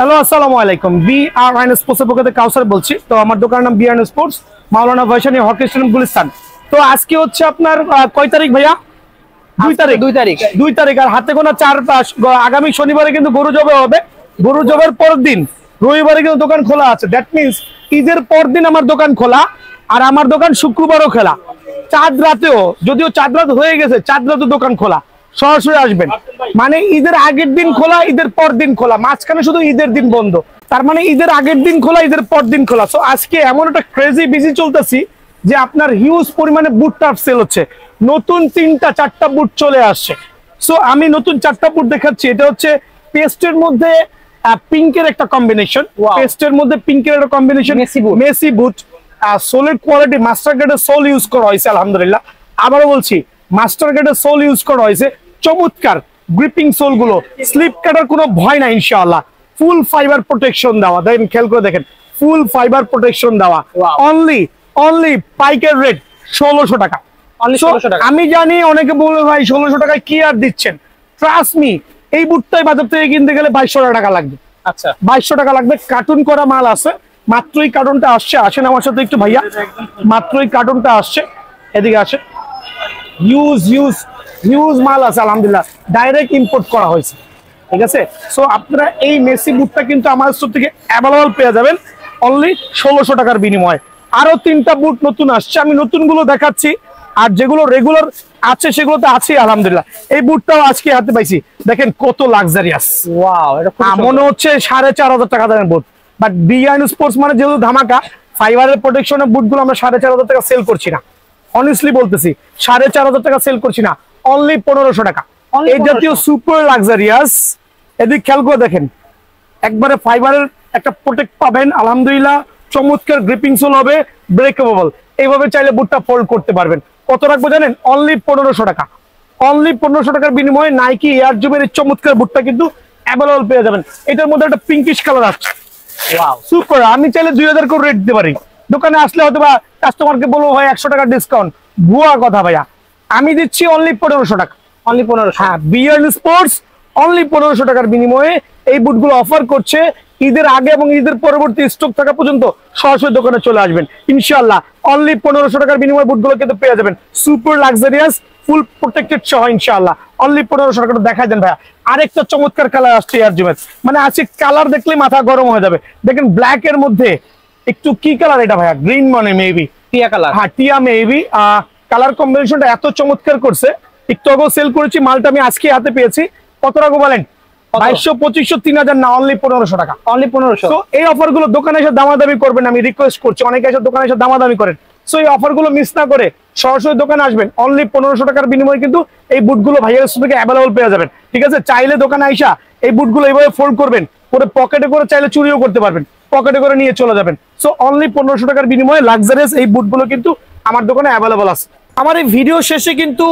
Hello, আসসালামু আলাইকুম। BRN sports এর পক্ষ থেকে কাউসার বলছি। তো আমার দোকানের নাম বিআরএন স্পোর্টস, মাওলানা ভাইসানি হকি স্টেডিয়াম, গুলিস্তান। তো আজকে হচ্ছে আপনার কয় তারিখ ভাইয়া? 2 তারিখ। আর হাতে গোনা 4-5 আগামী শনিবারে কিন্তু গরু জবে হবে। গরু জবের পরের দিন রবিবারে কিন্তু দোকান খোলা আছে। দ্যাট মিনস ঈদের পর দিন আমার দোকান খোলা, আর আমার দোকান শুক্রবারও খোলা। চাঁদ রাতেও, যদিও চাঁদ রাত হয়ে গেছে, চাঁদ রাতেও দোকান খোলা। সরাসরি আসবেন, মানে ঈদের আগের দিন খোলা, ঈদের পর দিন খোলা, মাঝখানে শুধু ঈদের দিন বন্ধ। তার মানে ঈদের আগের দিন খোলা, ঈদের পর দিন খোলা। সো আজকে এমন একটা ক্রেজি বিজি চলতেছি যে আপনার হিউজ পরিমাণে বুট টাপ সেল হচ্ছে। নতুন 3-4টা বুট চলে আসছে। সো আমি নতুন 4টা বুট দেখাচ্ছি। এটা হচ্ছে পেস্টের মধ্যে পিঙ্কের একটা কম্বিনেশন, পেস্টের মধ্যে পিঙ্কের একটা কম্বিনেশন, মেসি বুট। সোলের কোয়ালিটি মাস্টার গ্রেডের সোল ইউজ করা হয়েছে আলহামদুলিল্লাহ। আবারও বলছি, মাস্টার গ্রেডের সোল ইউজ করা হয়েছে। চমৎকার গ্রিপিং সোল গুলো, স্লিপ কাটার কোনো ভয় নাই ইনশাআল্লাহ। ফুল ফাইবার প্রোটেকশন দেওয়া, দেখেন, খেয়াল করে দেখেন, ফুল ফাইবার প্রোটেকশন দেওয়া। অনলি পাইকার রেট 1600 টাকা। আমি জানি অনেকে বলবে ভাই 1600 টাকায় কি আর দিচ্ছেন। ট্রাস্ট মি, এই বুটটাই বাজার থেকে কিনতে গেলে 2200 টাকা লাগবে। আচ্ছা, 2200 টাকা লাগবে। কার্টুন করা মাল আছে, মাত্রই কার্টুনটা আসছে। আসেন আমার সাথে একটু ভাইয়া, মাত্রই কার্টুনটা আসছে, এদিকে আসে। হিউজ মাল আছে আলহামদুলিল্লাহ, ডাইরেক্ট ইম্পোর্ট করা হয়েছে। ঠিক আছে, সো আপনারা এই মেসি বুটটা কিন্তু আমার স্টোর থেকে অ্যাভেলেবল পেয়ে যাবেন অনলি 1600 টাকার বিনিময়ে। আরো 3টা বুট নতুন আসছে, আমি নতুনগুলো দেখাচ্ছি। আর যেগুলো রেগুলার আছে সেগুলো তো আছেই আলহামদুলিল্লাহ। এই বুটটাও আজকে হাতে পাইছি, দেখেন কত লাক্সারিয়াস। ওয়াও, এটা মনে হচ্ছে 4500 টাকা দামের বুট। বাট বিআরএন স্পোর্টস মানে যেহেতু ধামাকা, ফাইবারের প্রোটেকশনের বুটগুলো আমরা 4500 টাকা সেল করছি না। অনেস্টলি বলতেছি, 4500 টাকা সেল করছি না, অনলি 1500 টাকা। এই জাতীয় সুপার লাক্সারিয়াস, এদিক খেয়াল করে দেখেন, একবারে ফাইবারের একটা প্রোটেক্ট পাবেন আলহামদুলিল্লাহ। চমৎকার গ্রিপিং সোল হবে, ব্রেকেবল। এইভাবে চাইলে বুটটা ফোল্ড করতে পারবেন। কত রাখবো জানেন? অনলি 1500 টাকা। অনলি 1500 টাকার বিনিময়ে নাইকি এয়ার জুমের এই চমৎকার বুটটা কিন্তু অ্যাভেলেবল পেয়ে যাবেন। এটার মধ্যে একটা পিঙ্কিশ কালার আসছে, ওয়াও সুপার। আমি চাইলে 2000 করে রেট দিতে পারি। দোকানে আসলে হয়তো বা কাস্টমারকে বলবো ভাই 100 টাকা ডিসকাউন্ট, ভুয়া কথা ভাইয়া। আমি দিচ্ছি অনলি 1500 টাকা। অনলি 1500। হ্যাঁ, বিআরএন স্পোর্টস অনলি 1500 টাকার বিনিময়ে এই বুটগুলো অফার করছে। ঈদের আগে এবং ঈদের পরবর্তী স্টক থাকা পর্যন্ত সরাসরি দোকানে চলে আসবেন ইনশাআল্লাহ। অনলি 1500 টাকার বিনিময়ে বুটগুলো কিন্তু পেয়ে যাবেন সুপার লাক্সারিয়াস, ফুল প্রোটেক্টেড সহ ইনশাআল্লাহ। অনলি 1500 টাকা দেখা দেন ভাইয়া। আরেকটা চমৎকার কালার আসছে এয়ার জুমের, মানে আজকে কালার দেখলে মাথা গরম হয়ে যাবে। দেখেন ব্ল্যাক এর মধ্যে একটু কি কালার এটা ভাইয়া? গ্রিন, মানে মেবি টিয়া কালার। হ্যাঁ, টিয়া মেবি। কালার কম্বিনেশনটা এত চমৎকার করছে। একটু আগেও সেল করেছি মালটা, আমি আজকে হাতে পেয়েছি। কত টাকা বলেন? 2200, 2500, 3000 না, অনলি 1500 টাকা। অনলি 1500। তো এই অফার গুলো দোকানে এসে দামাদামি করবেন, আমি রিকোয়েস্ট করছি। অনেকে এসে দোকানে এসে দামাদামি করেন, সো এই অফার গুলো মিস না করে সরাসরি দোকানে আসবেন। অনলি 1500 টাকার বিনিময়ে কিন্তু এই বুটগুলো ভাইয়ের স্টোর থেকে অ্যাভেলেবল পেয়ে যাবেন। ঠিক আছে, চাইলে দোকানে আইসা এই বুটগুলো এইভাবে ফোল্ড করবেন, করে পকেটে করে চাইলে চুরিও করতে পারবেন, পকেটে করে নিয়ে চলে যাবেন। সো অনলি 1500 টাকার বিনিময়ে লাক্সারিয়াস এই বুটগুলো কিন্তু আমার দোকানে অ্যাভেলেবল আছে। আমার এই ভিডিও শেষে কিন্তু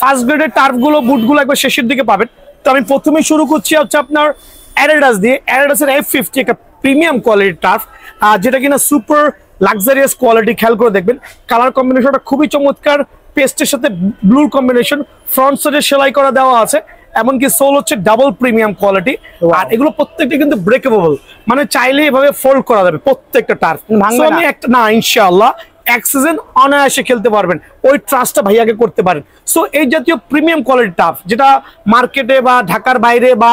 ফার্স্ট গ্রেডের টার্ফগুলো, বুটগুলো একবার শেষের দিকে পাবেন। তো আমি প্রথমে শুরু করছি হচ্ছে আপনার অ্যাডিডাস দিয়ে। অ্যাডিডাসের F50 একটা প্রিমিয়াম কোয়ালিটির টার্ফ, যেটা কিনা সুপার লাক্সারিয়াস কোয়ালিটি। খেয়াল করে দেখবেন কালার কম্বিনেশনটা খুবই চমৎকার, পেস্টের সাথে ব্লুর কম্বিনেশন। ফ্রন্ট সাইডে সেলাই করা দেওয়া আছে, এমনকি সোল হচ্ছে ডাবল প্রিমিয়াম কোয়ালিটি। আর এগুলো প্রত্যেকটা কিন্তু ব্রেকেবল, মানে চাইলে এভাবে ফোল্ড করা যাবে প্রত্যেকটা টার্ফ। আমি একটা না, ইনশাআল্লাহ এক সিজন অনায়াসে খেলতে পারবেন, ওই ট্রাস্টটা ভাইয়াকে করতে পারেন। সো এই জাতীয় প্রিমিয়াম কোয়ালিটি টার্ফ, যেটা মার্কেটে বা ঢাকার বাইরে বা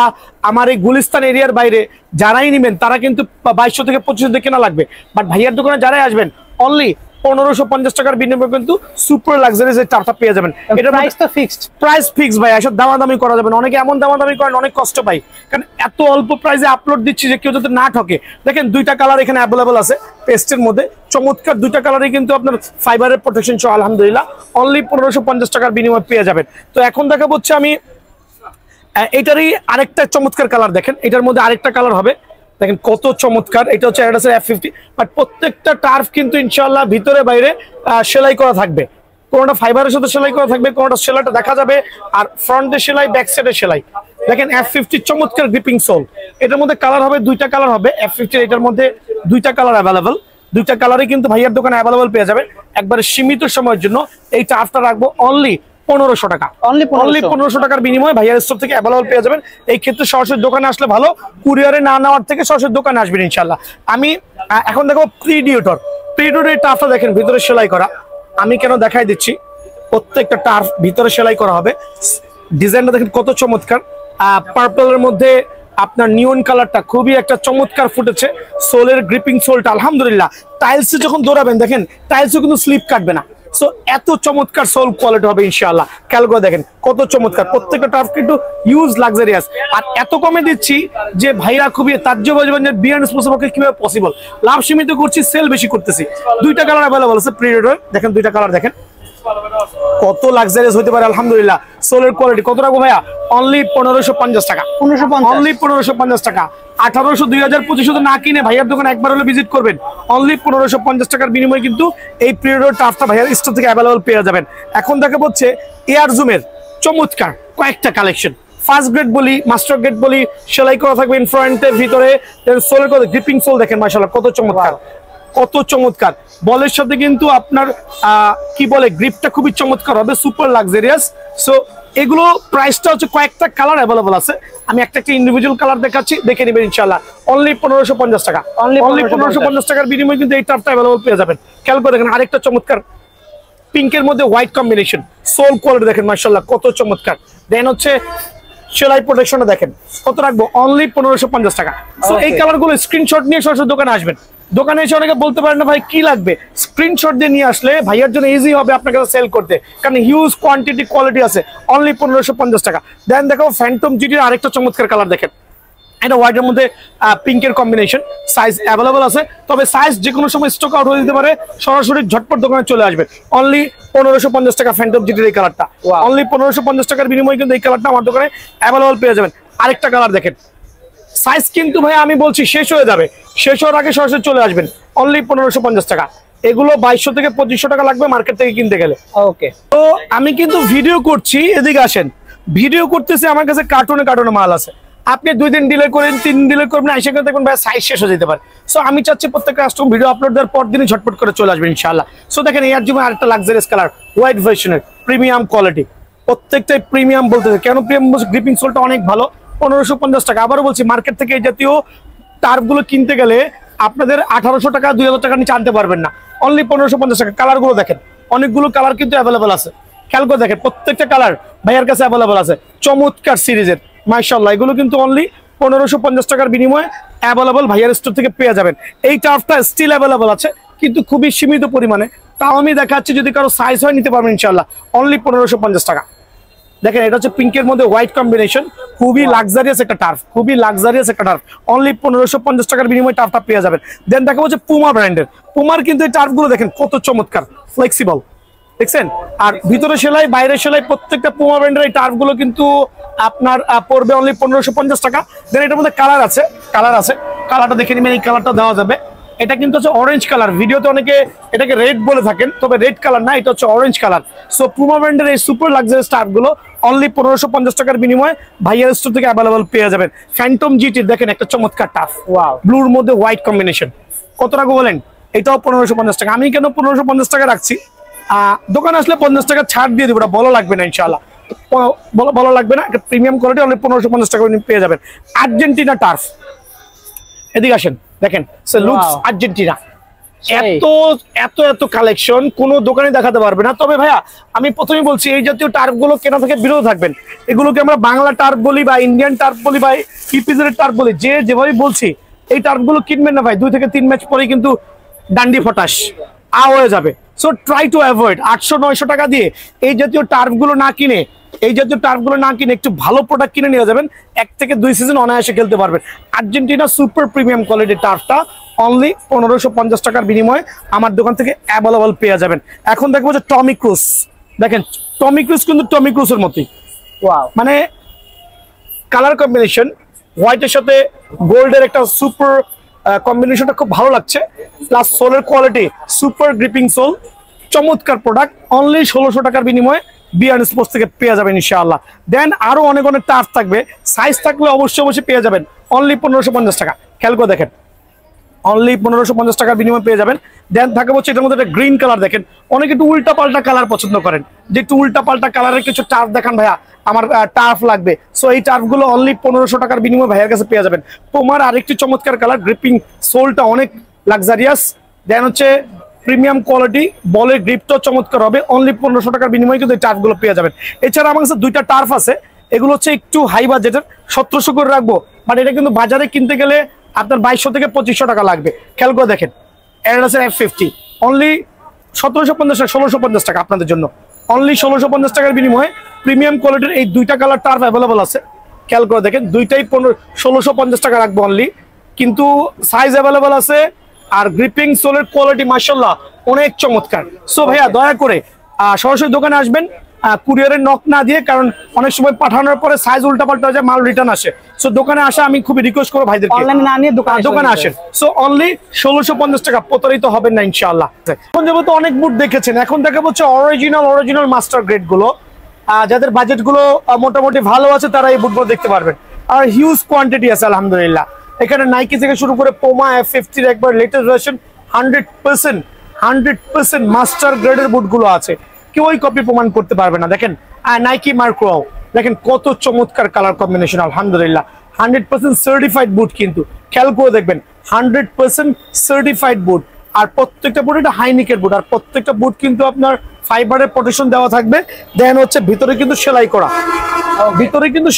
আমার এই গুলিস্তান এরিয়ার বাইরে যারাই নেবেন তারা কিন্তু 2200 থেকে 2500 দিয়ে কেনা লাগবে। বাট ভাইয়ার দোকানে যারাই আসবেন অনলি 1550 টাকার বিনিময়ে কিন্তু সুপার লাক্সারিয়াস এই টার্ফটা পেয়ে যাবেন। এটা প্রাইস তো ফিক্সড, প্রাইস ফিক্স ভাই, এসব দামাদামি করা যাবে না। অনেকে এমন দামাদামি করেন, অনেক কষ্ট পাই, কারণ এত অল্প প্রাইসে আপলোড দিচ্ছি যে কেউ যাতে না ঠকে। দেখেন 2টা কালার এখানে অ্যাভেলেবল আছে পেস্টের মধ্যে, চমৎকার 2টা কালারই কিন্তু আপনার ফাইবারের প্রোটেকশন সহ আলহামদুলিল্লাহ অনলি 1550 টাকার বিনিময়ে পেয়ে যাবেন। তো এখন দেখা হচ্ছে আমি এটারই আরেকটা চমৎকার কালার দেখেন, এটার মধ্যে আরেকটা কালার হবে, দেখেন কত চমৎকার। এটা হচ্ছে অ্যাডিডাসের F50, বাট প্রত্যেকটা টার্ফ কিন্তু ইনশাআল্লাহ ভিতরে বাইরে সেলাই করা থাকবে। কোনটা ফাইবারের সাথে সেলাই করা থাকবে, কোনটা সেলাইটা দেখা যাবে, আর ফ্রন্টে সেলাই, ব্যাক সাইডে সেলাই। দেখেন F50 চমৎকার গ্রিপিং সোল। এটার মধ্যে কালার হবে, 2টা কালার হবে F50। এটার মধ্যে 2টা কালার অ্যাভেলেবল, 2টা কালারই কিন্তু ভাইয়ার দোকানে অ্যাভেলেবল পেয়ে যাবে। একবারে সীমিত সময়ের জন্য এই টার্ফটা রাখবো অনলি 1500 টাকা, অনলি 1500 টাকার বিনিময়ে ভাইয়ার স্টোর থেকে অ্যাভেলেবল পেয়ে যাবেন। এই ক্ষেত্রে সরাসরি দোকানে আসলে ভালো, কুরিয়ারে না নেওয়ার থেকে সরাসরি দোকানে আসবেন ইনশাল্লাহ। আমি এখন দেখো প্রিডিউটর এই টার্ফটা দেখেন ভিতরে সেলাই করা, আমি কেন দেখাই দিচ্ছি, প্রত্যেকটা টার্ফ ভিতরে সেলাই করা হবে। ডিজাইনটা দেখেন কত চমৎকার, পার্পলের মধ্যে আপনার নিয়ন কালারটা খুবই একটা চমৎকার ফুটেছে। সোলের গ্রিপিং সোলটা আলহামদুলিল্লাহ, টাইলসে যখন দৌড়াবেন দেখেন টাইলসও কিন্তু স্লিপ কাটবে না। সো এত চমৎকার সোল কোয়ালিটি হবে ইনশাআল্লাহ। খেয়াল করে দেখেন কত চমৎকার, প্রত্যেকটা টার্ফ কিন্তু ইউজ লাক্সারিয়াস। আর এত কমে দিচ্ছি যে ভাইরা খুবই তাজ্জব হয়ে যাবেন যে বিয়ার্ড স্পোর্টস পক্ষে কিভাবে পসিবল। লাভ সীমিত করছি, সেল বেশি করতেছি। দুইটা কালার অ্যাভেলেবল আছে প্রিডেটর, দেখেন দুইটা কালার দেখেন কত লাক্সারিয়াস হতে পারে আলহামদুলিল্লাহ। সোলের কোয়ালিটি কত রাখবো ভাইয়া? অনলি 1550 টাকা, অনলি 1550 টাকা। 1800 2000 2500 না কিনে ভাইয়ার দোকানে একবার হলে ভিজিট করবেন। অনলি 1550 টাকার বিনিময়ে কিন্তু এই পিরিয়ড টাফটা ভাইয়ার স্টোর থেকে অ্যাভেলেবল পেয়ে যাবেন। এখন দেখা হচ্ছে এয়ার জুমের চমৎকার কয়েকটা কালেকশন। ফার্স্ট গ্রেড বলি, মাস্টার গ্রেড বলি, সেলাই করা থাকবে ইনফ্রন্টের ভিতরে। সোলের কথা গ্রিপিং সোল দেখেন মাশাআল্লাহ কত চমৎকার, কত চমৎকার। বলের সাথে কিন্তু আপনার কি বলে গ্রিপটা খুবই চমৎকার হবে, সুপার লাক্সারিয়াস। সো এগুলো প্রাইসটা হচ্ছে কয়েকটা কালার অ্যাভেলেবল আছে, আমি একটা ইন্ডিভিজুয়াল কালার দেখাচ্ছি, দেখে নেবেন ইনশাআল্লাহ। অনলি 1550 টাকা, অনলি 1550 টাকার বিনিময়ে কিন্তু এই টাপটা অ্যাভেলেবল পেয়ে যাবেন। খেয়াল করে দেখেন আরেকটা চমৎকার পিঙ্কের মধ্যে হোয়াইট কম্বিনেশন, সোল কোয়ালিটি দেখেন মাশাআল্লাহ কত চমৎকার। দেন হচ্ছে সেলাই প্রোটেকশনটা দেখেন কত রাখবো? অনলি 1550 টাকা। সো এই কালারগুলো স্ক্রিনশট নিয়ে সরাসরি দোকানে আসবেন। দোকানে এসে অনেকে বলতে পারেন না ভাই কি লাগবে, স্ক্রিনশট দিয়ে নিয়ে আসলে ভাইয়ার জন্য ইজি হবে আপনার কাছে সেল করতে, কারণ হিউজ কোয়ান্টিটি কোয়ালিটি আছে। অনলি 1550 টাকা। দেন দেখো ফ্যান্টম জিটির আরেকটা চমৎকার কালার দেখেন, এটা হোয়াইটের মধ্যে পিঙ্কের কম্বিনেশন। সাইজ অ্যাভেলেবল আছে, তবে সাইজ যে কোনো সময় স্টক আউট হয়ে যেতে পারে, সরাসরি ঝটপট দোকানে চলে আসবেন। অনলি 1550 টাকা ফ্যান্টম জিটির এই কালারটা, অনলি 1550 টাকার বিনিময়ে কিন্তু এই কালারটা আমার দোকানে অ্যাভেলেবল পেয়ে যাবেন। আরেকটা কালার দেখেন, সাইজ কিন্তু ভাই আমি বলছি শেষ হয়ে যাবে, শেষ হওয়ার আগে সরাসরি চলে আসবেন। অনলি 1550 টাকা। এগুলো 2200 থেকে 2500 টাকা লাগবে মার্কেট থেকে কিনতে গেলে। ওকে, তো আমি কিন্তু ভিডিও করছি, এদিকে আসেন। ভিডিও করতেছি, আমার কাছে কার্টুনে মাল আছে। আপনি 2 দিন ডিলে করেন, 3 দিন ডিলে করবেন, এসে দেখবেন ভাই সাইজ শেষ হয়ে যেতে পারে। সো আমি চাচ্ছি প্রত্যেক কাস্টমার ভিডিও আপলোড দেওয়ার পর দিনই ঝটপট করে চলে আসবেন ইনশাআল্লাহ। সো দেখেন এর জন্য আরেকটা লাক্সারিয়াস কালার, হোয়াইট ভার্সনের প্রিমিয়াম কোয়ালিটি, প্রত্যেকটাই প্রিমিয়াম। বলতেছে কেন প্রিমিয়াম? গ্রিপিং সোলটা অনেক ভালো। 1550 টাকা। আবারও বলছি মার্কেট থেকে এই জাতীয় টার্ফগুলো কিনতে গেলে আপনাদের 1800 টাকা 2000 টাকা নিচে আনতে পারবেন না। অনলি 1550 টাকা। কালারগুলো দেখেন, অনেকগুলো কালার কিন্তু অ্যাভেলেবল আছে। খেয়াল করে দেখেন প্রত্যেকটা কালার ভাইয়ার কাছে অ্যাভেলেবল আছে, চমৎকার সিরিজের মাশাআল্লাহ। এগুলো কিন্তু অনলি 1550 টাকার বিনিময়ে অ্যাভেলেবল ভাইয়ার স্টোর থেকে পেয়ে যাবেন। এই টার্ফটা স্টিল অ্যাভেলেবল আছে কিন্তু খুবই সীমিত পরিমাণে, তাও আমি দেখাচ্ছি, যদি কারো সাইজ হয় নিতে পারবেন ইনশাআল্লাহ। অনলি 1550 টাকা। দেখেন এটা হচ্ছে পিঙ্কের মধ্যে হোয়াইট কম্বিনেশন, খুবই লাক্সারিয়াস একটা টার্ফ, খুবই লাক্সারিয়াস একটা টার্ফ। অনলি 1550 টাকার বিনিময়ে টার্ফটা পেয়ে যাবেন। দেন দেখা হচ্ছে পুমা ব্র্যান্ডের। পুমার কিন্তু এই টার্ফগুলো দেখেন কত চমৎকার, ফ্লেক্সিবল, দেখছেন? আর ভিতরে সেলাই বাইরে সেলাই, প্রত্যেকটা পুমা ব্র্যান্ডের এই টার্ফগুলো কিন্তু আপনার পড়বে অনলি 1550 টাকা। দেন এটার মধ্যে কালার আছে, কালারটা দেখে নেবেন। এই কালারটা দেওয়া যাবে, এটা কিন্তু হচ্ছে অরেঞ্জ কালার। ভিডিওতে অনেকে এটাকে রেড বলে থাকেন, তবে রেড কালার না, এটা হচ্ছে অরেঞ্জ কালার। সো পুমা ব্র্যান্ডের এই সুপার লাক্সারিয়াস টার্ফগুলো অনলি 1550 টাকার বিনিময়ে ভাইয়ার স্টোর থেকে অ্যাভেলেবল পেয়ে যাবেন। ফ্যান্টম জিটি দেখেন একটা চমৎকার টার্ফ, ব্লুর মধ্যে হোয়াইট কম্বিনেশন। কত টাকা বলেন? এটাও 1550 টাকা। আমি কেন 1550 টাকা রাখছি, দোকানে আসলে 50 টাকা ছাড় দিয়ে দেবো, বলা লাগবে না ইনশাআল্লাহ, বলা লাগবে না। একটা প্রিমিয়াম কোয়ালিটি অনলি 1550 টাকা পেয়ে যাবেন। আর্জেন্টিনা টার্ফ, এদিকে আসেন দেখেন, লুকস আর্জেন্টিনা। এত এত এত কালেকশন কোন দোকানে দেখাতে পারবে না। তবে ভাইয়া আমি প্রথমে বলছি এই জাতীয় টার্ফ গুলো কেনা থেকে বিরত থাকবেন। এগুলোকে আমরা বাংলা টার্ফ বলি বা ইন্ডিয়ান টার্ফ বলি বা ইপিজেড টার্ফ বলি, যেভাবে বলছি এই টার্ফ গুলো কিনবেন না ভাই, 2 থেকে 3 ম্যাচ পরেই কিন্তু ডান্ডি ফটাস হয়ে যাবে। সো ট্রাই টু অ্যাভয়েড 800-900 টাকা দিয়ে এই জাতীয় টার্ফ গুলো না কিনে, একটু ভালো প্রোডাক্ট কিনে নিয়ে যাবেন। 1 থেকে 2 সিজন অনায়াসে খেলতে পারবেন। আর্জেন্টিনা সুপার প্রিমিয়াম কোয়ালিটির টার্ফটা অনলি 1550 টাকার বিনিময়ে আমার দোকান থেকে অ্যাভেলেবল পেয়ে যাবেন। এখন দেখবো যে টমি ক্রুজ, দেখেন টমি ক্রুজ কিন্তু টমি ক্রুজের মতোই, মানে কালার কম্বিনেশন হোয়াইটের সাথে গোল্ডের একটা সুপার কম্বিনেশনটা খুব ভালো লাগছে। প্লাস সোলের কোয়ালিটি সুপার গ্রিপিং সোল, চমৎকার প্রোডাক্ট। অনলি 1600 টাকার বিনিময়ে বিয়ার্ড স্পোর্টস থেকে পেয়ে যাবেন ইনশাআল্লাহ। দেন আরো অনেক টার্ফ থাকবে, সাইজ থাকলে অবশ্যই পেয়ে যাবেন। অনলি 1550 টাকা। খেয়াল করে দেখেন অনলি 1550 টাকার বিনিময়ে পেয়ে যাবেন। দেন থাকে হচ্ছে এটার মধ্যে একটা গ্রিন কালার, দেখেন অনেকে একটু উল্টা পাল্টা কালার পছন্দ করেন, যে একটু উল্টা পাল্টা কালারের কিছু টার্ফ দেখান ভাইয়া, আমার টার্ফ লাগবে, সো এই টার্ফ গুলো অনলি 1500 টাকার বিনিময়ে ভাইয়ের কাছে পেয়ে যাবেন। পোমার আরেকটি চমৎকার কালার, গ্রিপিং সোলটা অনেক লাক্সারিয়াস, দেন হচ্ছে প্রিমিয়াম কোয়ালিটি, বলের গ্রিপটাও চমৎকার হবে, অনলি 1500 টাকার বিনিময়ে কিন্তু এই টার্ফ গুলো পেয়ে যাবেন। এছাড়া আমার কাছে দুইটা টার্ফ আছে, এগুলো হচ্ছে একটু হাই বাজেটের, 1700 করে রাখবো, বাট এটা কিন্তু বাজারে কিনতে গেলে আপনার 2200 থেকে 2500 টাকা লাগবে। খেয়াল করে দেখেন অ্যাডিডাসের F50 অনলি 1750 টাকা, 1650 টাকা আপনাদের জন্য, অনলি 1650 টাকার বিনিময়ে প্রিমিয়াম কোয়ালিটির এই দুইটা কালার টার্ফ অ্যাভেলেবল আছে। খেয়াল করে দেখেন দুইটাই 1650 টাকা রাখবো অনলি, কিন্তু সাইজ অ্যাভেলেবল আছে, আর গ্রিপিং সোলের কোয়ালিটি মাশাআল্লাহ অনেক চমৎকার। সো ভাইয়া দয়া করে সরাসরি দোকানে আসবেন, কুরিয়ারের নক না দিয়ে, কারণ অনেক সময় পাঠানোর পরে সাইজ উল্টাপাল্টা হয়ে যায়, মাল রিটার্ন আসে। সো দোকানে আসা আমি খুবই রিকোয়েস্ট করবো ভাইদেরকে অনলাইনে না নিয়ে দোকানে আসেন। সো অনলি 1650 টাকা, প্রতারিত হবেন না ইনশাআল্লাহ। এখন যেহেতু অনেক বুট দেখেছেন, এখন দেখা হচ্ছে অরিজিনাল মাস্টার গ্রেড গুলো, যাদের বাজেট গুলো মোটামুটি ভালো আছে তারা এই বুটগুলো দেখতে পারবেন, আর হিউজ কোয়ান্টিটি আছে আলহামদুলিল্লাহ। এখানে নাইকি থেকে শুরু করে পোমা F50 এর একবার লেটেস্ট ভার্সন 100% মাস্টার গ্রেডের বুটগুলো আছে, কেউই কপি প্রমাণ করতে পারবে না। দেখেন নাইকি মার্কো, দেখেন কত চমৎকার কালার কম্বিনেশন, আলহামদুলিল্লাহ 100% সার্টিফাইড বুট, কিন্তু খেয়াল করে দেখবেন 100% সার্টিফাইড বুট, আর প্রত্যেকটা বুট এটা হাইনিকের বুট, আর প্রত্যেকটা বুট কিন্তু আপনার ফাইবারের প্রোটেকশন দেওয়া থাকবে। দেন হচ্ছে ভিতরে কিন্তু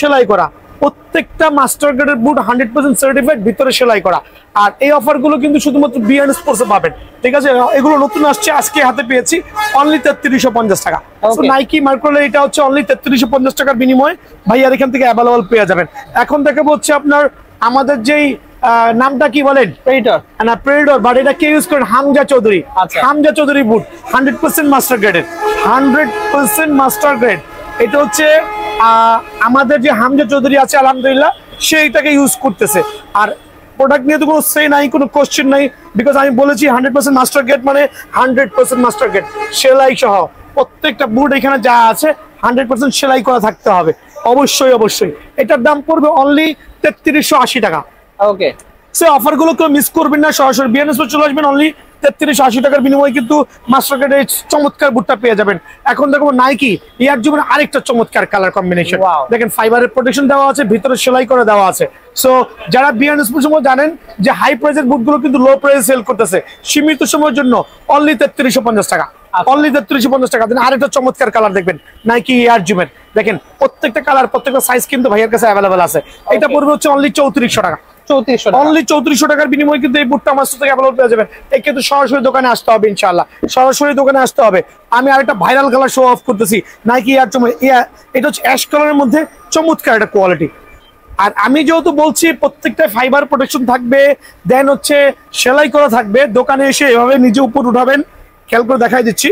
সেলাই করা, প্রত্যেকটা মাস্টার গ্রেডের বুট 100% সার্টিফাইড, ভিতরে সেলাই করা। আর এই অফার গুলো কিন্তু শুধুমাত্র বিয়ান স্পোর্টসে পাবেন, ঠিক আছে? এগুলো নতুন আসছে, আজকে হাতে পেয়েছি, অনলি 3350 টাকা। সো নাইকি মার্কোলে এটা হচ্ছে অনলি 3350 টাকার বিনিময়ে ভাইয়ার এখান থেকে অ্যাভেলেবল পেয়ে যাবেন। এখন দেখাবো হচ্ছে আপনার আমাদের যেই নামটা কি বলেন, প্রেডিটর, বাট এটা কে ইউজ করেন, হামজা চৌধুরী। হামজা চৌধুরী বুট 100% মাস্টার গ্রেডের, 100% মাস্টার গ্রেড। এটা হচ্ছে আমাদের যে হামজা চৌধুরী আছে আলহামদুলিল্লাহ, সে এটাকে ইউজ করতেছে। আর প্রোডাক্ট নিয়ে তো কোনো সে নাই, কোনো কোশ্চেন নাই, বিকজ আমি বলেছি 100% মাস্টার গ্রেড মানে 100% মাস্টার গ্রেড, সেলাই সহ প্রত্যেকটা বুট এখানে যা আছে 100% সেলাই করা থাকতে হবে, অবশ্যই। এটার দাম পড়বে অনলি 3380 টাকা। ওকে, সে অফার গুলো কেউ মিস করবেন না, সরাসরি বিএনএস চলে আসবেন, অনলি 3380 টাকার বিনিময়ে কিন্তু মাস্টার গ্রেডের চমৎকার বুটটা পেয়ে যাবেন। এখন দেখো নাইকি এয়ার জুমের আরেকটা চমৎকার কালার কম্বিনেশন, দেখেন ফাইবারের প্রোটেকশন দেওয়া আছে, ভিতরে সেলাই করে দেওয়া আছে। সো যারা বিএনএস জানেন যে হাই প্রাইসের বুটগুলো কিন্তু লো প্রাইসে সেল করতেছে, সীমিত সময়ের জন্য অনলি 3350 টাকা, অনলি 3350 টাকা। আরেকটা চমৎকার কালার দেখবেন নাইকি এয়ার জুমের, দেখেন প্রত্যেকটা কালার, প্রত্যেকটা সাইজ কিন্তু ভাইয়ের কাছে অ্যাভেলেবল আছে। এটা পড়বে হচ্ছে অনলি 3400 টাকা, অনলি 3400 টাকার বিনিময়ে কিন্তু এই বুটটা আমার থেকে অ্যাভেলেবল পেয়ে যাবেন। এই কিন্তু সরাসরি দোকানে আসতে হবে ইনশাআল্লাহ, সরাসরি দোকানে আসতে হবে। আমি আরেকটা ভাইরাল কালার শো অফ করতেছি, নাইকি এয়ার জুমের, এটা হচ্ছে অ্যাশ কালারের মধ্যে চমৎকার একটা কোয়ালিটি। আর আমি যেহেতু বলছি প্রত্যেকটা ফাইবার প্রোটেকশন থাকবে, দেন হচ্ছে সেলাই করা থাকবে, দোকানে এসে এভাবে নিজে উপর উঠাবেন, খেয়াল করে দেখাই দিচ্ছি,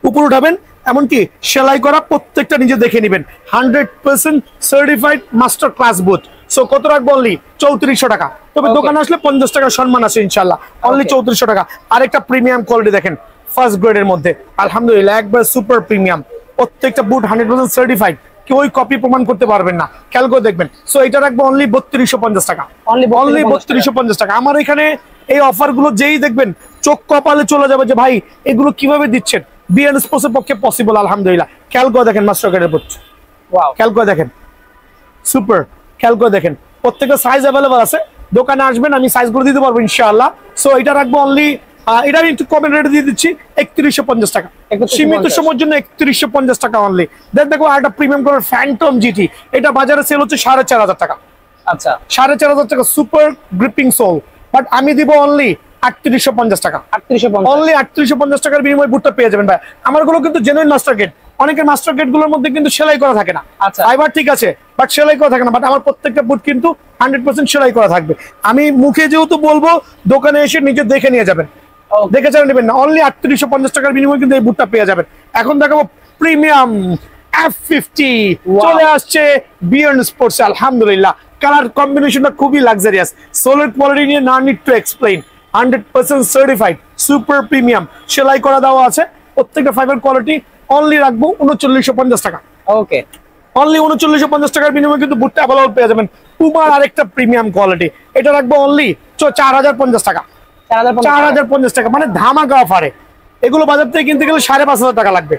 উপর উঠাবেন, এমনকি সেলাই করা প্রত্যেকটা নিজে দেখে নেবেন, 100% সার্টিফাইড মাস্টার ক্লাস বুট। সো কত রাখবো, অনলি 3400 টাকা। তবে দোকানে আসলে 50 টাকা সম্মান আছে ইনশাল্লাহ, অনলি 3400 টাকা। আরেকটা প্রিমিয়াম কোয়ালিটি দেখেন, ফার্স্ট গ্রেডের মধ্যে আলহামদুলিল্লাহ একবার সুপার প্রিমিয়াম, প্রত্যেকটা বুট 100% সার্টিফাইড, কেউ কপি প্রমাণ করতে পারবেন না, খেয়াল করে দেখবেন। সো এটা রাখবো অনলি 3250 টাকা, অনলি 3250 টাকা। আমার এখানে এই অফার গুলো যেই দেখবেন চোখ কপালে চলে যাবে যে ভাই এগুলো কিভাবে দিচ্ছেন, বিএন স্পোর্টসের পক্ষে পসিবল আলহামদুলিল্লাহ। খেয়াল করে দেখেন মাস্টার গ্রেডের বুট, ওয়াও, খেয়াল করে দেখেন সুপার, খেয়াল করে দেখেন প্রত্যেকটা সাইজ অ্যাভেলেবল আছে, দোকানে আসবেন আমি সাইজগুলো দিতে পারবো ইনশাআল্লাহ। সো এটা রাখবো অনলি, এটা আমি একটু কমেন্ট রেটে দিয়ে দিচ্ছি 3150 টাকা, সীমিত সময়ের জন্য 3150 টাকা অনলি। দেখো আরেকটা প্রিমিয়াম কালার ফ্যান্টম জিটি, এটা বাজারে সেল হচ্ছে 4500 টাকা। আচ্ছা, 4500 টাকা সুপার গ্রিপিং সোল, বাট আমি দিব অনলি 3850 টাকা, অনলি 3850 টাকার বিনিময়ে বুটটা পেয়ে যাবেন ভাই। আমার গুলো কিন্তু জেনুইন মাস্টার গ্রেড, অনেকের মাস্টার গ্রেড গুলোর মধ্যে কিন্তু সেলাই করা থাকে না, ফাইবার ঠিক আছে বাট সেলাই করা থাকে না, বাট আমার প্রত্যেকটা বুট কিন্তু 100% সেলাই করা থাকবে। আমি মুখে যেহেতু বলবো, দোকানে এসে নিজে দেখে নিয়ে যাবেন, দেখে চালিয়ে নেবেন না, অনলি 3850 টাকার বিনিময়ে কিন্তু এই বুটটা পেয়ে যাবেন। এখন দেখাবো প্রিমিয়াম F50 চলে আসছে বিয়ন্ড স্পোর্টস, আলহামদুলিল্লাহ কালার কম্বিনেশনটা খুবই লাক্সারিয়াস, সোলের কোয়ালিটি নিয়ে না need to explain, 100% certified super premium, সেলাই করা দেওয়া আছে, প্রত্যেকটা ফাইবার কোয়ালিটি। অনলি রাখবো 3950 টাকা, ওকে, অনলি 3950 টাকার বিনিময়ে কিন্তু বুটটা অ্যাভেলেবল পেয়ে যাবেন। পুমার আরেকটা প্রিমিয়াম কোয়ালিটি, এটা রাখবো অনলি 4050 টাকা। 4050 টাকা মানে ধামাকা অফারে। এগুলো বাজার থেকে কিনতে গেলে 5500 টাকা লাগবে,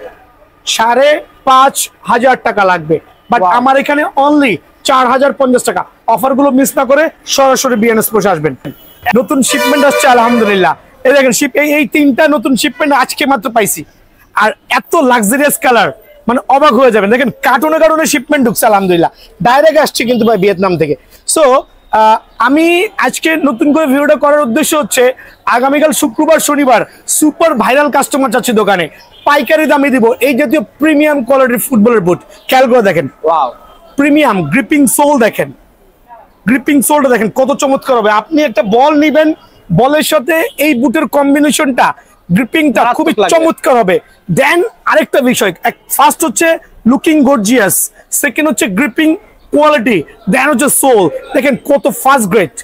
5500 টাকা লাগবে, বাট আমার এখানে অনলি 4050 টাকা। অফার গুলো মিস না করে সরাসরি বিএনএস বসে আসবেন। নতুন শিপমেন্ট আসছে আলহামদুলিল্লাহ, এই দেখেন এই 3টা নতুন শিপমেন্ট আজকে মাত্র পাইছি, আর এত লাক্সারিয়াস কালার মানে অবাক হয়ে যাবেন। দেখেন কার্টুনে শিপমেন্ট ঢুকছে আলহামদুলিল্লাহ, ডাইরেক্ট আসছে কিন্তু ভাই ভিয়েতনাম থেকে। সো আমি আজকে নতুন করে ভিডিওটা করার উদ্দেশ্য হচ্ছে আগামীকাল শুক্রবার শনিবার সুপার ভাইরাল কাস্টমার যাচ্ছে দোকানে, পাইকারি দামে দিব এই জাতীয় প্রিমিয়াম কোয়ালিটির ফুটবলের বুট। খেয়াল করে দেখেন, ওয়াও প্রিমিয়াম গ্রিপিং সোল, দেখেন গ্রিপিং সোলটা দেখেন কত চমৎকার হবে। আপনি একটা বল নিবেন, বলের সাথে এই বুটের কম্বিনেশনটা গ্রিপিংটা খুবই চমৎকার হবে। দেন আরেকটা বিষয়, ফার্স্ট হচ্ছে লুকিং গর্জিয়াস, সেকেন্ড হচ্ছে গ্রিপিং কোয়ালিটি, দেন হচ্ছে সোল, দেখেন কত ফার্স্ট গ্রেড,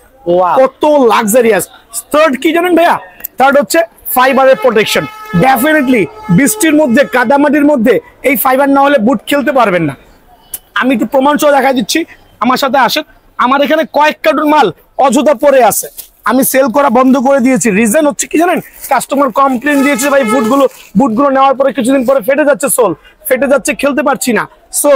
কত লাক্সারিয়াস। থার্ড কি জানেন ভাইয়া? থার্ড হচ্ছে ফাইবারের প্রোটেকশন। ডেফিনেটলি বৃষ্টির মধ্যে কাদামাটির মধ্যে এই ফাইবার না হলে বুট খেলতে পারবেন না। আমি একটু প্রমাণ সহ দেখাই দিচ্ছি, আমার সাথে আসেন। আমার এখানে কয়েক কার্টুন মাল অযথা পড়ে আছে, আমি সেল করা বন্ধ করে দিয়েছি। রিজন হচ্ছে কি জানেন? কাস্টমার কমপ্লেন দিয়েছে ভাই বুটগুলো নেওয়ার পরে কিছুদিন পরে ফেটে যাচ্ছে, সোল ফেটে যাচ্ছে, খেলতে পারছি না। সো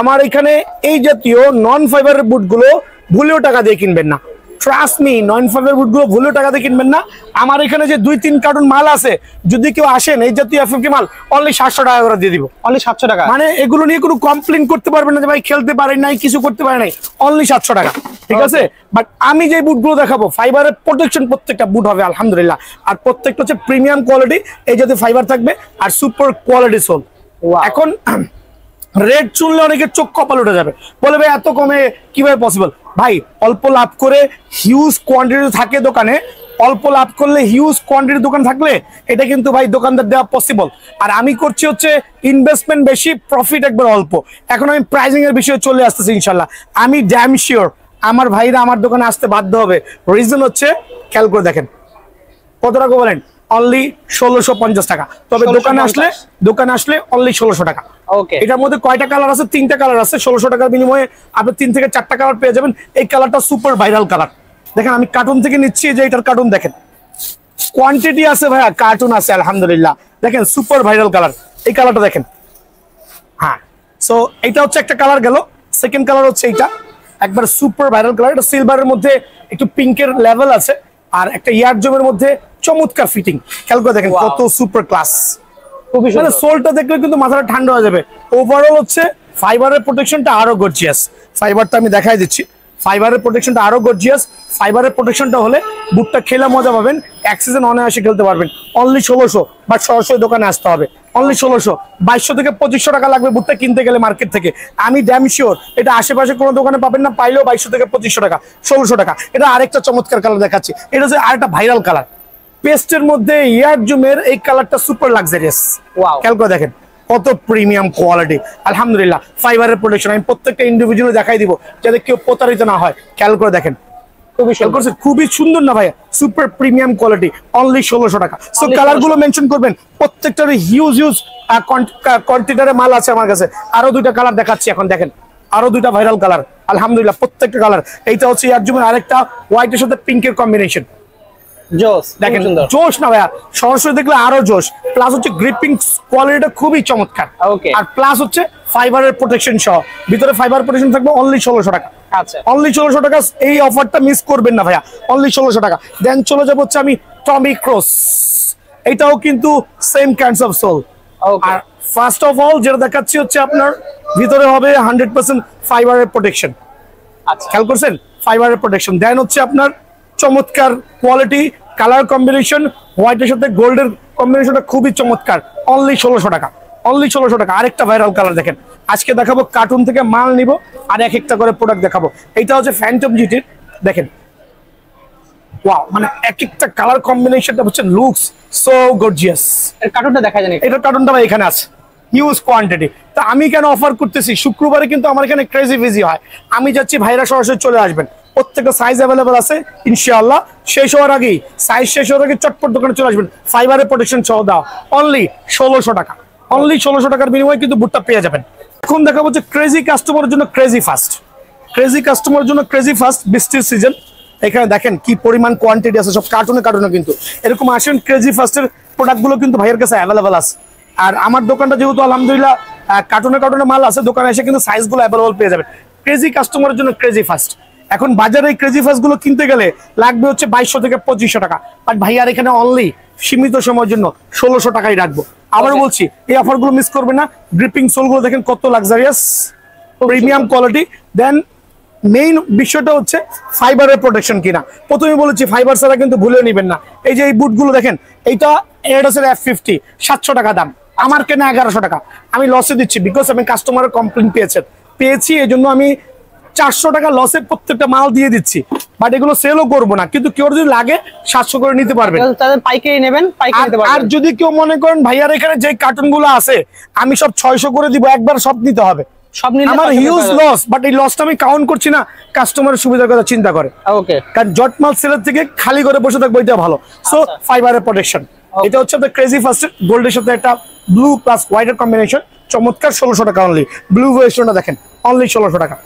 আমার এখানে এই জাতীয় নন ফাইবারের বুটগুলো ভুলেও টাকা দিয়ে কিনবেন না, ট্রাস্ট মি, নন ফাইবার বুটগুলো ভুলেও টাকা দিয়ে কিনবেন না। আমার এখানে যে 2-3 কার্টুন মাল আছে, যদি কেউ আসেন এই জাতীয় এফএফকে মাল অনলি 700 টাকা করে দিয়ে দিব, অনলি 700 টাকা। মানে এগুলো নিয়ে কোনো কমপ্লেন করতে পারবেন না যে ভাই খেলতে পারেন নাই, কিছু করতে পারে নাই, অনলি 700 টাকা, ঠিক আছে? বাট আমি যে বুটগুলো দেখাবো ফাইবারের প্রোটেকশন প্রত্যেকটা বুট হবে আলহামদুলিল্লাহ, আর প্রত্যেকটা হচ্ছে প্রিমিয়াম কোয়ালিটি, এই জাতীয় ফাইবার থাকবে আর সুপার কোয়ালিটি সোল। এখন রেট শুনলে অনেকের চোখ কপাল উঠে যাবে, বলে ভাই এত কমে কিভাবে পসিবল? ভাই অল্প লাভ করে হিউজ কোয়ান্টিটি থাকে দোকানে, অল্প লাভ করলে হিউজ কোয়ান্টিটি দোকান থাকলে এটা কিন্তু ভাই দোকানদার দেওয়া পসিবল। আর আমি করছি হচ্ছে ইনভেস্টমেন্ট বেশি, প্রফিট একবার অল্প। এখন আমি প্রাইজিং এর বিষয়ে চলে আসতেছি ইনশাল্লাহ। আমি ড্যাম শিওর আমার ভাইরা আমার দোকানে আসতে বাধ্য হবে। রিজন হচ্ছে খেয়াল করে দেখেন কত টাকা বলেন, অনলি 1650 টাকা। তবে দোকানে আসলে অনলি 1600 টাকা। এটার মধ্যে কয়টা কালার আছে? 3টা কালার আছে। 1600 টাকার বিনিময়ে আপনি 3 থেকে 4টা কালার পেয়ে যাবেন। এই কালারটা সুপার ভাইরাল কালার। দেখেন আমি কার্টুন থেকে নিচ্ছি, যে এটার কার্টুন দেখেন, কোয়ান্টিটি আছে ভাইয়া, কার্টুন আছে আলহামদুলিল্লাহ। দেখেন সুপার ভাইরাল কালার, এই কালারটা দেখেন। হ্যাঁ, সো এটা হচ্ছে একটা কালার গেল। সেকেন্ড কালার হচ্ছে এইটা, একবার সুপার ভাইরাল কালার। এটা সিলভারের মধ্যে একটু পিঙ্কের লেভেল আছে, আর একটা ইয়ার জমের মধ্যে চমৎকার ফিটিং। খেয়াল করে দেখেন কত সুপার ক্লাস। মানে সোলটা দেখলে কিন্তু মাথাটা ঠান্ডা হয়ে যাবে। ওভারঅল হচ্ছে ফাইবারের প্রোটেকশনটা আরো গর্জিয়াস। ফাইবারটা আমি দেখাই দিচ্ছি, ফাইবারের প্রোটেকশনটা আরো গর্জিয়াস। ফাইবারের প্রোটেকশনটা হলে বুটটা খেলে মজা পাবেন, এক সিজন অনায়াসে খেলতে পারবেন। অনলি 1600, বাট সরাসরি দোকানে আসতে হবে। অনলি 1600, 2200 থেকে 2500 টাকা লাগবে বুটটা কিনতে গেলে মার্কেট থেকে। আমি ড্যাম শিওর এটা আশেপাশে কোনো দোকানে পাবেন না, পাইলেও 2200 থেকে 2500 টাকা, 1600 টাকা। এটা আরেকটা চমৎকার কালার দেখাচ্ছি, এটা হচ্ছে আরেকটা ভাইরাল কালার। পেস্টের মধ্যে ইয়ার জুমের এই কালারটা সুপার লাক্সারিয়াস। খেয়াল করে দেখেন কত প্রিমিয়াম কোয়ালিটি আলহামদুলিল্লাহ। ফাইবারের প্রোটেকশন আমি প্রত্যেকটা ইন্ডিভিজুয়াল দেখাই দিব যাতে কেউ প্রতারিত না হয়। খেয়াল করে দেখেন খুবই সুন্দর না ভাইয়া, সুপার প্রিমিয়াম কোয়ালিটি, অনলি 1600 টাকা। সো কালার গুলো মেনশন করবেন, প্রত্যেকটার হিউজ কোয়ান্টিটির মাল আছে আমার কাছে। আরো 2টা কালার দেখাচ্ছি এখন, দেখেন আরো 2টা ভাইরাল কালার আলহামদুলিল্লাহ, প্রত্যেকটা কালার। এইটা হচ্ছে ইয়ার জুমের আরেকটা হোয়াইটের সাথে পিঙ্কের কম্বিনেশন। দেখেন জোশ না ভাইয়া, সরাসরি দেখলে আরো জোশ। প্লাস হচ্ছে গ্রিপিং কোয়ালিটিটা খুবই চমৎকার, আর প্লাস হচ্ছে ফাইবারের প্রোটেকশন সহ। ভিতরে ফাইবার প্রোটেকশন থাকবে, অনলি 1600 টাকা। অনলি 1600 টাকা, এই অফারটা মিস করবেন না ভাইয়া, অনলি 1600 টাকা। দেন চলে যাবো হচ্ছে আমি টমি ক্রস, এটাও কিন্তু সেম কাইন্ডস অফ সোল। আর ফার্স্ট অফ অল যেটা দেখাচ্ছি হচ্ছে আপনার ভিতরে হবে 100% ফাইবারের প্রোটেকশন। খেয়াল করছেন ফাইবারের প্রোটেকশন। দেন হচ্ছে আপনার চমৎকার কোয়ালিটি, কালার কম্বিনেশন, হোয়াইটের সাথে গোল্ডের কম্বিনেশনটা খুবই চমৎকার। অনলি 1600 টাকা, অনলি 1600 টাকা। আরেকটা ভাইরাল কালার দেখেন, আজকে দেখাবো কার্টুন থেকে মাল নিব আর এক একটা করে প্রোডাক্ট দেখাবো। এইটা হচ্ছে ফ্যান্টম জিটির, দেখেন ওয়াও, মানে এক একটা কালার কম্বিনেশনটা হচ্ছে লুকস সো গর্জিয়াস। এর কার্টুনটা দেখা যায় না, এটার কার্টুনটা ভাই এখানে আছে, হিউজ কোয়ান্টিটি। তা আমি কেন অফার করতেছি, শুক্রবারে কিন্তু আমার এখানে ক্রেজি বিজি হয়। আমি যাচ্ছি, ভাইরা সরাসরি চলে আসবেন, প্রত্যেকটা সাইজ অ্যাভেলেবল আছে ইনশাআল্লাহ। শেষ হওয়ার আগেই, সাইজ শেষ হওয়ার আগে চটপট দোকানে চলে আসবেন। ফাইবারের প্রোটেকশন সহ দাও, অনলি 1600 টাকা। অনলি 1600 টাকার বিনিময়ে কিন্তু বুটটা পেয়ে যাবেন। এখন দেখা হচ্ছে ক্রেজি কাস্টমারের জন্য ক্রেজি ফাস্ট। ক্রেজি কাস্টমারের জন্য ক্রেজি ফার্স্ট, বৃষ্টির সিজন। এখানে দেখেন কি পরিমাণ কোয়ান্টিটি আছে, সব কার্টুনে কার্টুনে কিন্তু এরকম আসেন। ক্রেজি ফার্স্টের প্রোডাক্টগুলো কিন্তু ভাইয়ের কাছে অ্যাভেলেবল আছে। আর আমার দোকানটা যেহেতু আলহামদুলিল্লাহ কার্টুনে কার্টুনে মাল আছে, দোকানে এসে কিন্তু সাইজগুলো অ্যাভেলেবল পেয়ে যাবেন। ক্রেজি কাস্টমারের জন্য ক্রেজি ফার্স্ট। এখন বাজারে এই ক্রেজি ফার্স্ট গুলো কিনতে গেলে লাগবে হচ্ছে 2200 থেকে 2500 টাকা, বাট ভাইয়ার এখানে অনলি সীমিত সময়ের জন্য 1600 টাকাই রাখবো। আবার বলছি, এই অফার গুলো মিস করবে না। গ্রিপিং সোল গুলো দেখেন কত luxurious, premium quality. Then main বিষয়টা হচ্ছে ফাইবারের প্রোটেকশন কিনা। প্রথমে বলেছি ফাইবার ছাড়া কিন্তু ভুলে নিবেন না। এই যে এই বুটগুলো দেখেন, এইটা এডিডাসের F50, 700 টাকা দাম, আমার কেনা 1100 টাকা। আমি লসে দিচ্ছি বিকজ আমি কাস্টমারের কমপ্লেইন পেয়েছি, এই জন্য আমি 400 টাকা লসে প্রত্যেকটা মাল দিয়ে দিচ্ছি। বাট এগুলো সেলও করবো না, কিন্তু কেউ যদি লাগে 700 করে নিতে পারবেন, পাইকারি নেবেন। আর যদি কেউ মনে করেন ভাইয়ার এখানে যে কার্টুন গুলো আছে আমি সব 600 করে দিব, একবার সব নিতে হবে, আমার হিউজ লস। বাট এই লসটা আমি কাউন্ট করছি না, কাস্টমারের সুবিধার কথা চিন্তা করে। ওকে, কারণ জটমাল সেলের থেকে খালি করে বসে থাকবো, এটা ভালো। সো ফাইবারের প্রোটেকশন, এটা হচ্ছে আপনার ক্রেজি ফার্স্ট গোল্ডের সাথে একটা ব্লু প্লাস হোয়াইটের কম্বিনেশন, চমৎকার। 1600 টাকা অনলি। ব্লু ভার্সনটা দেখেন, অনলি 1600 টাকা,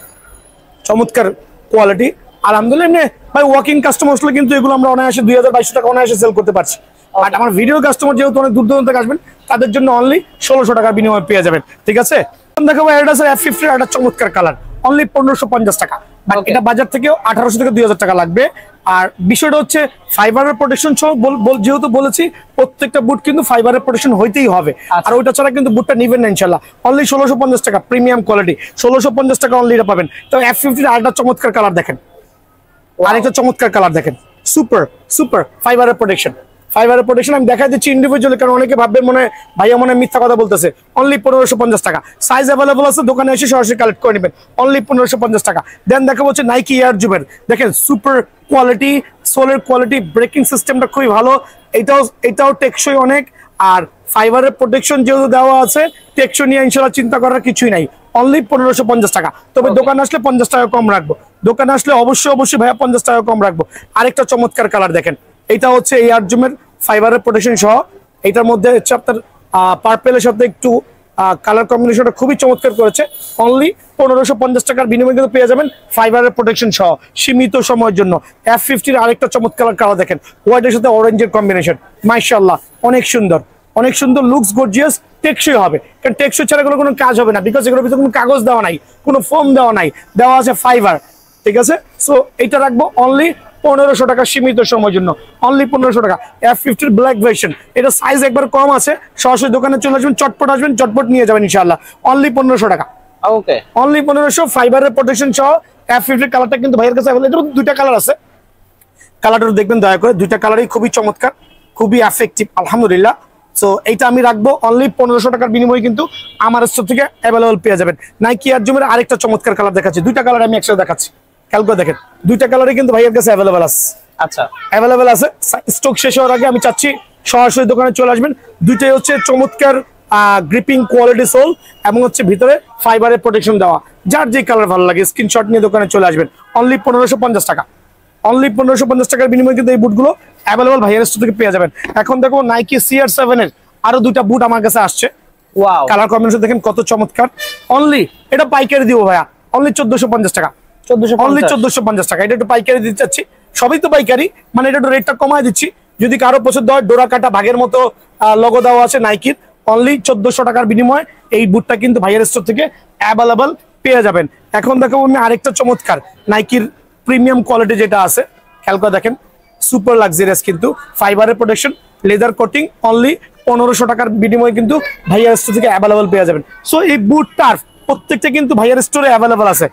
চমৎকার কোয়ালিটি আলহামদুলিল্লাহ। এমনি ভাই ওয়াকিং কাস্টমার আসলে কিন্তু এগুলো আমরা অনায়াসে 2200 টাকা অনায়াসে সেল করতে পারছি। আর আমার ভিডিও কাস্টমার যেহেতু অনেক দূর দূরান্ত থেকে আসবেন, তাদের জন্য অনলি 1600 টাকার বিনিময়ে পেয়ে যাবেন, ঠিক আছে। দেখাবো এডিডাসের F50 একটা চমৎকার কালার, অনলি 1550 টাকা। এটা বাজার থেকে 1800 থেকে 2000 টাকা লাগবে। আর বিষয়টা হচ্ছে ফাইবারের প্রোটেকশন সহ, যেহেতু বলেছি প্রত্যেকটা বুট কিন্তু ফাইবারের প্রোটেকশন হইতেই হবে। আর ওইটা ছাড়া কিন্তু বুটটা নিবেন না ইনশাল্লাহ। অনলি 1650 টাকা, প্রিমিয়াম কোয়ালিটি, 1650 টাকা অনলি এটা পাবেন। তো F50 আরেকটা চমৎকার কালার দেখেন, আরেকটা চমৎকার কালার দেখেন, সুপার সুপার ফাইবারের প্রোটেকশন। ফাইবারের প্রোটেকশন আমি দেখাই দিচ্ছি ইন্ডিভিজুয়ালি, কারণ অনেকে ভাববে মনে ভাইয়া মনে মিথ্যা কথা বলতেছে। অনলি 1550 টাকা, সাইজ অ্যাভেলেবল আছে, দোকানে এসে সরাসরি কালেক্ট করে নেবেন, অনলি 1550 টাকা। দেন দেখাবো হচ্ছে নাইকি এয়ার জুমের, দেখেন সুপার কোয়ালিটি, সোলের কোয়ালিটি, ব্রেকিং সিস্টেমটা খুবই ভালো। এটাও টেকসই অনেক। আর ফাইবারের প্রোটেকশন যেহেতু দেওয়া আছে, টেকসই নিয়ে ইনশাল্লাহ চিন্তা করার কিছুই নাই, অনলি 1550 টাকা। তবে দোকানে আসলে 50 টাকা কম রাখবো, দোকানে আসলে অবশ্যই ভাইয়া 50 টাকা কম রাখবো। আরেকটা চমৎকার কালার দেখেন, এটা হচ্ছে এয়ার জুমের ফাইবারের প্রোটেকশন সহ। এটার মধ্যে হচ্ছে আপনার পার্পেলের সাথে একটু কালার কম্বিনেশনটা খুবই চমৎকার করেছে। অনলি 1550 টাকার বিনিময়ে কিন্তু পেয়ে যাবেন ফাইবারের প্রোটেকশন সহ, সীমিত সময়ের জন্য। F50 আরেকটা চমৎকার কালার দেখেন, হোয়াইটের সাথে অরেঞ্জের কম্বিনেশন, মাশাআল্লাহ অনেক সুন্দর, অনেক সুন্দর, লুকস গর্জিয়াস, টেকসই হবে। কারণ টেকসই ছাড়া কোনো কাজ হবে না, বিকজ এগুলোর ভিতরে কোনো কাগজ দেওয়া নাই, কোনো ফোম দেওয়া নাই, দেওয়া আছে ফাইবার, ঠিক আছে। সো এটা রাখবো অনলি 1500 টাকা, সীমিত সময়ের জন্য, অনলি 1500 টাকা। F50 ব্ল্যাক ভার্সন, এটা সাইজ একবার কম আছে, সরাসরি দোকানে চলে আসবেন, চটপট নিয়ে যাবেন ইনশাআল্লাহ, অনলি 1500 টাকা। ওকে, অনলি 1500, ফাইবারের প্রোটেকশন সহ। F50 কালারটা কিন্তু ভাইয়ের কাছে अवेलेबल, দুইটা কালার আছে, কালারটা দেখবেন দয়া করে, দুইটা কালারই খুবই চমৎকার, খুবই এফেক্টিভ আলহামদুলিল্লাহ। সো এইটা আমি রাখবো অনলি 1500 টাকার বিনিময়ে কিন্তু আমার স্টোর থেকে অ্যাভেলেবল পেয়ে যাবেন। নাইকি এয়ার জুমের আরেকটা চমৎকার কালার দেখাচ্ছি, দুইটা কালার আমি একসাথে দেখাচ্ছি, খেয়াল করে দেখেন, দুইটা কালারই কিন্তু ভাইয়ের কাছে অ্যাভেলেবল আছে। আচ্ছা, অ্যাভেলেবল আছে, স্টক শেষ হওয়ার আগে আমি চাচ্ছি সরাসরি দোকানে চলে আসবেন। দুইটাই হচ্ছে চমৎকার গ্রিপিং কোয়ালিটি সোল, এবং হচ্ছে ভিতরে ফাইবারের প্রোটেকশন দেওয়া। যার যে কালার ভালো লাগে স্ক্রিনশট নিয়ে দোকানে চলে আসবেন, অনলি 1550 টাকা, অনলি 1550 টাকার বিনিময়ে কিন্তু এই বুটগুলো অ্যাভেলেবল ভাইয়ের স্টোর থেকে পেয়ে যাবেন। এখন দেখো নাইকি CR7 এর আরো দুইটা বুট আমার কাছে আসছে, ওয়াও, কালার কম্বিনেশন দেখেন কত চমৎকার। অনলি এটা পাইকারি দিব ভাইয়া, অনলি 1450 টাকা, অনলি 1450 টাকা। এটা একটু পাইকারি দিতে চাচ্ছি, সবই তো পাইকারি, মানে এটা একটু রেটটা কমায় দিচ্ছি। যদি কারো পছন্দ হয়, ডোরা কাটা ভাগের মতো লোগো দেওয়া আছে নাইকির, অনলি 1400 টাকার বিনিময়ে এই বুটটা কিন্তু ভাইয়ের স্টোর থেকে অ্যাভেলেবল পেয়ে যাবেন। এখন দেখাবো আমি আরেকটা চমৎকার নাইকির প্রিমিয়াম কোয়ালিটি যেটা আছে, খেয়াল করে দেখেন, সুপার লাক্সারিয়াস কিন্তু, ফাইবারের প্রোটেকশন, লেদার কোটিং, অনলি 1500 টাকার বিনিময়ে কিন্তু ভাইয়ার স্টোর থেকে অ্যাভেলেবল পেয়ে যাবেন। সো এই বুটটার প্রত্যেকটা কিন্তু ভাইয়ার স্টোরে অ্যাভেলেবল আছে।